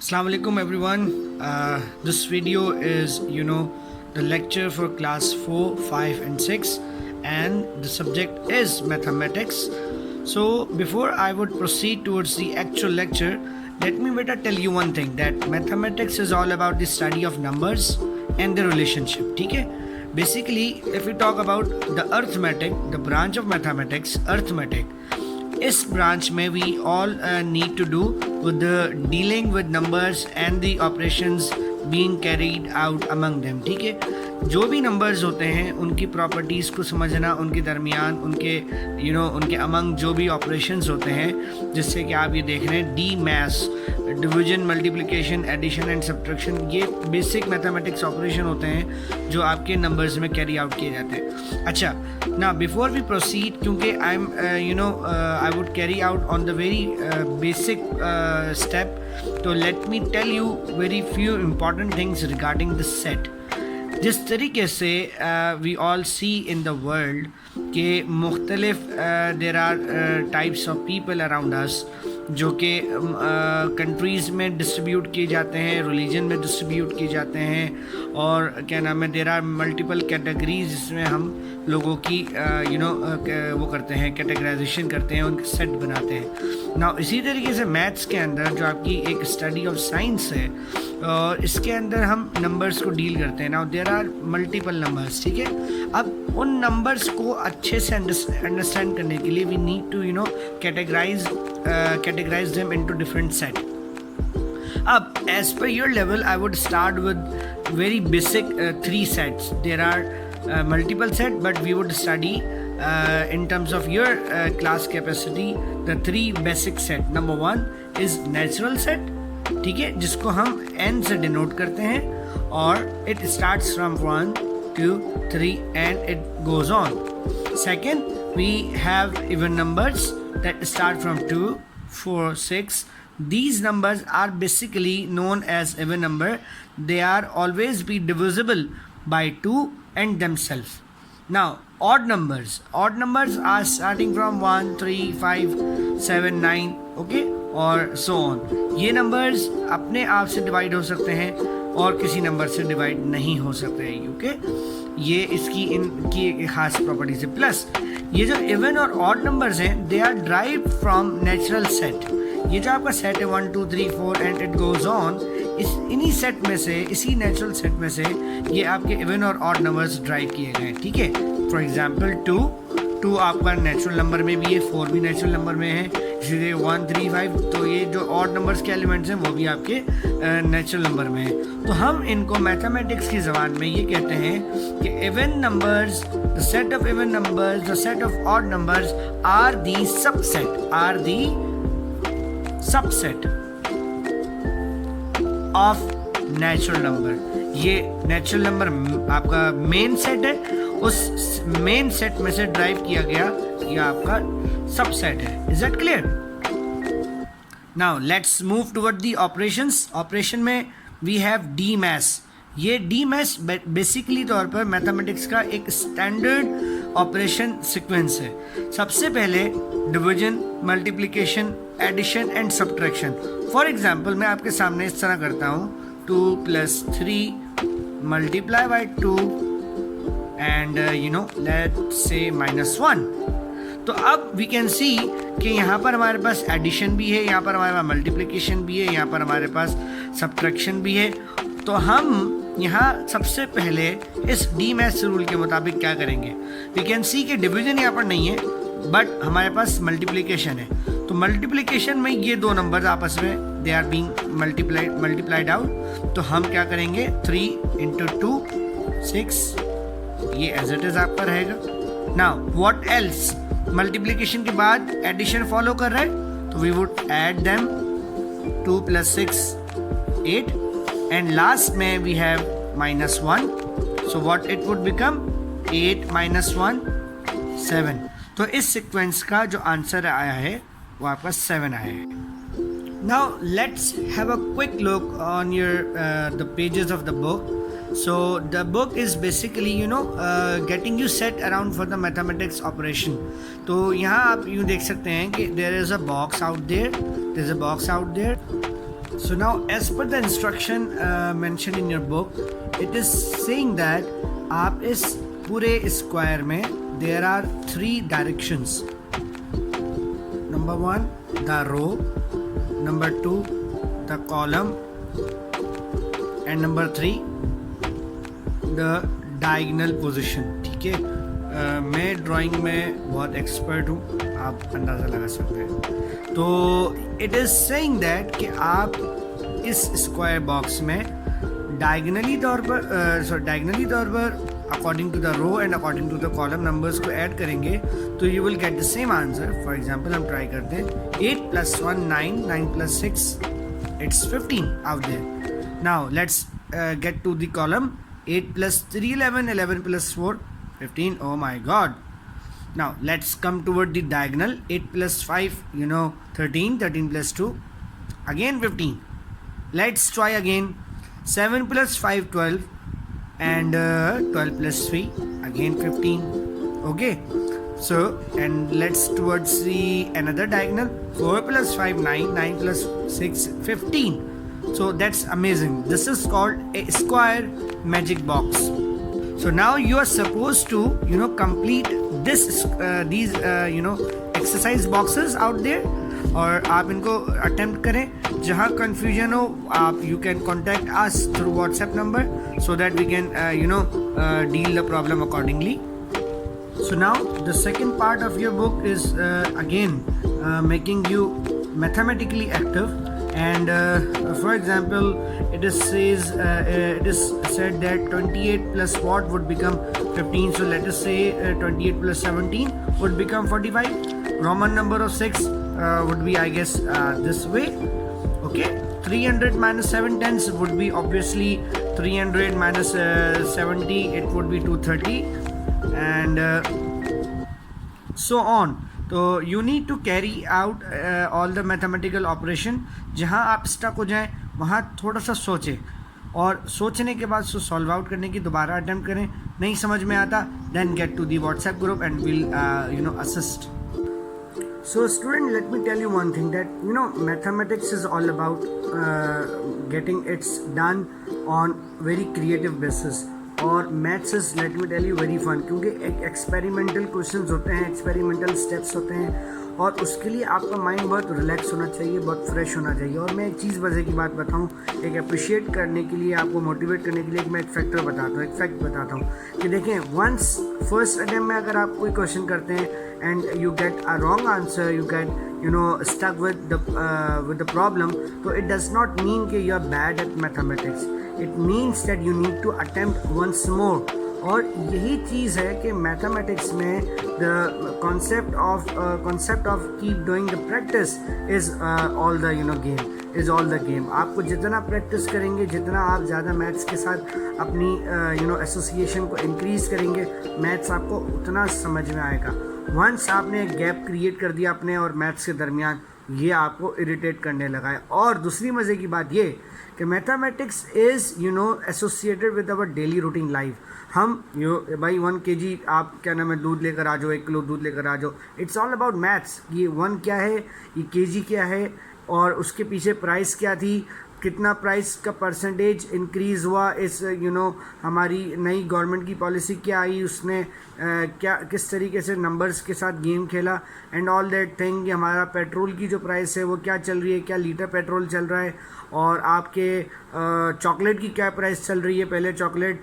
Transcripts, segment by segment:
Assalamu alaikum everyone. This video is the lecture for class 4, 5 and 6 and the subject is mathematics. So before I would proceed towards the actual lecture, let me better tell you one thing, that mathematics is all about the study of numbers and the relationship. Okay? Basically, if we talk about the arithmetic, the branch of mathematics, arithmetic, इस branch में we all need to do with dealing with numbers and the operations being carried out among them. ठीक है, जो भी numbers होते हैं उनकी properties को समझना, उनके दरमियान उनके उनके अमंग जो भी ऑपरेशंस होते हैं, जिससे कि आप ये देख रहे हैं the maths, division, multiplication, addition and subtraction, ये बेसिक मैथमेटिक्स ऑपरेशन होते हैं जो आपके नंबर्स में कैरी आउट किए जाते हैं. अच्छा, ना बिफोर वी प्रोसीड, क्योंकि I am I would carry out on the very basic step, तो let me tell you very few important things regarding this set. जिस तरीके से we all see in the world के मुख्तलिफ there are types of people around us, जो कि countries में distribute किए जाते हैं, रिलीजन में डिस्ट्रीब्यूट किए जाते हैं, और क्या नाम है, देर आर मल्टीपल कैटेगरीज जिसमें हम लोगों की वो करते हैं, कैटेगराइजेशन करते हैं, उनके सेट बनाते हैं ना. इसी तरीके से मैथ्स के अंदर जो आपकी एक स्टडी ऑफ साइंस है, और इसके अंदर हम नंबर्स को डील करते हैं. Now there are multiple numbers. ठीक है, अब उन नंबर्स को अच्छे से अंडरस्टैंड करने के लिए we need to categorize them into different set. Up as per your level, I would start with very basic 3 sets. There are multiple set, but we would study in terms of your class capacity the 3 basic set. Number 1 is natural set. ठीक है, जिसको हम n से denote करते हैं, और it starts from 1 2 3 and it goes on. Second, we have even numbers that start from 2 4 6. These numbers are basically known as even number. They are always be divisible by 2 and themselves. Now odd numbers are starting from 1 3 5 7 9, okay, और so on. ये numbers अपने आप से divide हो सकते हैं और किसी नंबर से डिवाइड नहीं हो सकते हैं, ओके. ये इसकी इनकी खास प्रॉपर्टीज है. प्लस ये जो इवन और ऑड नंबर्स हैं, they are drive from natural set. ये जो आपका सेट है 1 2 3 4 एंड इट गोज ऑन, इन्हीं सेट में से, इसी नेचुरल सेट में से ये आपके इवन और ऑड नंबर्स ड्राइव किए गए हैं. ठीक है, फॉर एग्जाम्पल 2 आपका नेचुरल नंबर में भी है, 4 भी नेचुरल नंबर में है, इसीलिए 1 3 5, तो ये जो ऑड नंबर्स के एलिमेंट्स हैं वो भी आपके नेचुरल नंबर में है. तो हम इनको मैथमेटिक्स की ज़बान में ये कहते हैं कि even numbers, the set of even numbers, the set of odd numbers are the subset of natural number. ये नेचुरल नंबर आपका मेन सेट है, उस मेन सेट में से ड्राइव किया गया ये आपका सबसेट है. Is that clear? Now let's move toward the operations. Operation में वी हैव डी मैथ्स. ये डी मैथ्स बेसिकली तौर पर मैथमेटिक्स का एक स्टैंडर्ड ऑपरेशन सीक्वेंस है. सबसे पहले division, multiplication, addition and subtraction. For example मैं आपके सामने इस तरह करता हूँ, 2 + 3 multiply by 2 and let's say -1. तो अब वी कैन सी कि यहाँ पर हमारे पास एडिशन भी है, यहाँ पर हमारे पास मल्टीप्लिकेशन भी है, यहाँ पर हमारे पास सब्ट्रैक्शन भी है. तो हम यहाँ सबसे पहले इस डी मैथ्स रूल के मुताबिक क्या करेंगे, वी कैन सी कि डिवीजन यहाँ पर नहीं है, बट हमारे पास मल्टीप्लिकेशन है. तो मल्टीप्लिकेशन में ये दो नंबर आपस में they are being multiplied out. तो हम क्या करेंगे, 3 × 2 6, ये एज इट इज आपका रहेगा. नाउ व्हाट एल्स, मल्टीप्लिकेशन के बाद एडिशन फॉलो कर रहा है, तो we would add them, 2 + 6 8, and last में we have -1. So what it would become, 8 - 1 7. तो इस सीक्वेंस का जो आंसर आया है वो आपका 7 आया है. Now let's have a quick look on your the pages of the book. So the book is basically getting you set around for the mathematics operation. तो यहाँ आप यूँ देख सकते हैं कि there is a box out there, So now, as per the instruction mentioned in your book, it is saying that आप इस पूरे स्क्वायर में there are 3 directions. Number 1, the row. Number 2, the column. And number 3, the diagonal position. ठीक है, मैं drawing में बहुत expert हूँ, आप अंदाज़ा लगा सकते हैं. तो इट इज़ सेइंग दैट कि आप इस स्क्वायर बॉक्स में डायगनली तौर पर according to the row and according to the column numbers को ऐड करेंगे तो you will get the same answer. For example हम ट्राई करते हैं. 8 + 1 9, 9 + 6 it's 15 out there. Now let's get to the column. 8 + 3 11, 11 + 4 15. Oh my god. Now let's come toward the diagonal. 8 + 5 13, 13 + 2 again 15. Let's try again. 7 + 5 12 and 12 + 3 again 15. Okay, so and let's towards the another diagonal. 4 + 5 9, 9 + 6 15. So that's amazing. This is called a square magic box. So now you are supposed to complete these exercise boxes out there, और आप इनको attempt करें. जहाँ confusion हो आप you can contact us through WhatsApp number so that we can deal the problem accordingly. So now the second part of your book is again making you mathematically active. And for example, it is said that 28 plus what would become 15. So let us say 28 plus 17 would become 45. Roman number of 6 would be, I guess, this way. Okay, 300 minus 7 tenths would be obviously 300 minus 70. It would be 230 and so on. तो you need to carry out all the mathematical operation. जहाँ आप stuck हो जाएं वहाँ थोड़ा सा सोचें, और सोचने के बाद उसको सॉल्व आउट करने की दोबारा अटैम्प्ट करें. नहीं समझ में आता then get to the WhatsApp group and will assist. So student, let me tell you one thing, that mathematics is all about getting it's done on very creative basis. और maths is let me tell you very fun, क्योंकि एक experimental questions होते हैं, experimental steps होते हैं, और उसके लिए आपका माइंड बहुत रिलैक्स होना चाहिए, बहुत फ्रेश होना चाहिए. और मैं एक चीज़ मज़े की बात बताऊं, एक अप्रिशिएट करने के लिए, आपको मोटिवेट करने के लिए मैं एक फैक्टर बताता हूँ, एक फैक्ट बताता हूँ कि देखें, वंस फर्स्ट अटेम्प्ट में अगर आप कोई क्वेश्चन करते हैं and you get a wrong answer, you get stuck with the problem, so it does not mean कि you are bad at mathematics. It means that you need to attempt once more. और यही चीज़ है कि mathematics में the concept of keep doing the practice is all the game. आपको जितना practice करेंगे, जितना आप ज़्यादा मैथ्स के साथ अपनी एसोसिएशन को इंक्रीज़ करेंगे, मैथ्स आपको उतना समझ में आएगा. वंस आपने एक गैप क्रिएट कर दिया अपने और मैथ्स के दरमियान, ये आपको इरिटेट करने लगा है. और दूसरी मज़े की बात ये कि mathematics is associated with our daily routine life. हम भाई 1 kg आप क्या नाम है दूध लेकर आ जाओ, 1 किलो दूध लेकर आ जाओ. It's all about maths. ये 1 क्या है, ये kg क्या है, और उसके पीछे प्राइस क्या थी, कितना प्राइस का परसेंटेज इंक्रीज़ हुआ, इस हमारी नई गवर्नमेंट की पॉलिसी क्या आई, उसने क्या किस तरीके से नंबर्स के साथ गेम खेला, एंड ऑल दैट थिंग. हमारा पेट्रोल की जो प्राइस है वो क्या चल रही है, क्या लीटर पेट्रोल चल रहा है, और आपके चॉकलेट की क्या प्राइस चल रही है, पहले चॉकलेट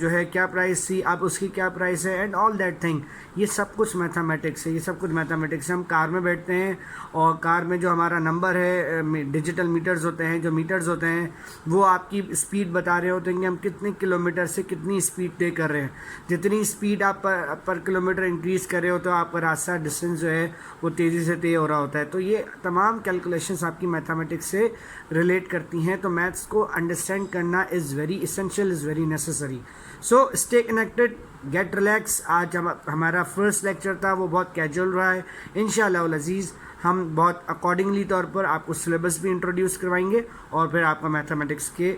जो है क्या प्राइस थी, अब उसकी क्या प्राइस है, एंड ऑल दैट थिंग. ये सब कुछ मैथमेटिक्स है, ये सब कुछ मैथमेटिक्स है. हम कार में बैठते हैं और कार में जो हमारा नंबर है, डिजिटल मीटर्स होते हैं, जो मीटर्स होते हैं वो आपकी स्पीड बता रहे होते हैं कि हम कितने किलोमीटर से कितनी स्पीड तय कर रहे हैं. जितनी स्पीड आप पर किलोमीटर इंक्रीज़ कर रहे हो तो आपका रास्ता डिस्टेंस जो है वो तेज़ी से तय हो रहा होता है. तो ये तमाम कैलकुलेशंस आपकी मैथमेटिक्स से रिलेट करती हैं. तो मैथ्स को अंडरस्टैंड करना is very essential, is very necessary. So stay connected, get relax. आज हमारा फर्स्ट लेक्चर था वो बहुत कैजुअल रहा है. इंशाअल्लाह अज़ीज़ हम बहुत अकॉर्डिंगली तौर पर आपको सिलेबस भी इंट्रोड्यूस करवाएंगे और फिर आपका मैथमेटिक्स के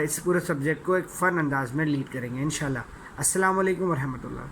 इस पूरे सब्जेक्ट को एक फ़न अंदाज में लीड करेंगे इंशाअल्लाह. अस्सलाम वालेकुम व रहमतुल्लाह.